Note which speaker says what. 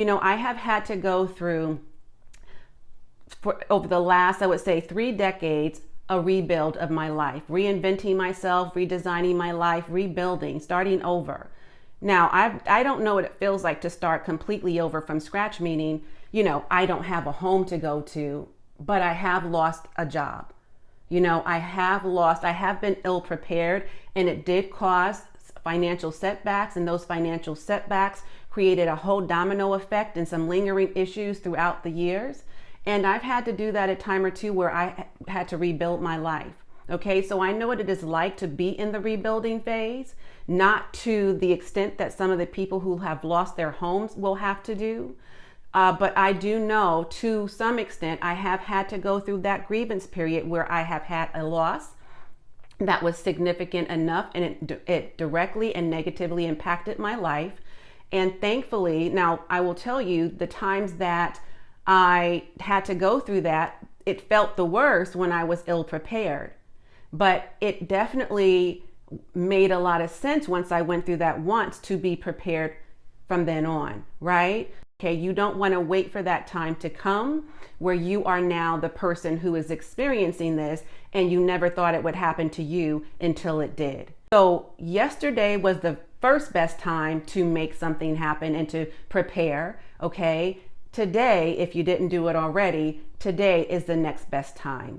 Speaker 1: I have had to go through, for over the last, I would say, 3 decades, a rebuild of my life, reinventing myself, redesigning my life, rebuilding, starting over. Now, I don't know what it feels like to start completely over from scratch, meaning, I don't have a home to go to, but I have lost a job. I have been ill prepared, and it did cause financial setbacks, and those financial setbacks created a whole domino effect and some lingering issues throughout the years. And I've had to do that a time or two where I had to rebuild my life. Okay, so I know what it is like to be in the rebuilding phase, not to the extent that some of the people who have lost their homes will have to do. But I do know to some extent I have had to go through that grievance period where I have had a loss that was significant enough, and it directly and negatively impacted my life. And thankfully, now I will tell you, the times that I had to go through that, it felt the worst when I was ill prepared. But it definitely made a lot of sense once I went through that once to be prepared from then on, right? Okay, you don't want to wait for that time to come where you are now the person who is experiencing this and you never thought it would happen to you until it did. So yesterday was the first best time to make something happen and to prepare, okay? Today, if you didn't do it already, today is the next best time.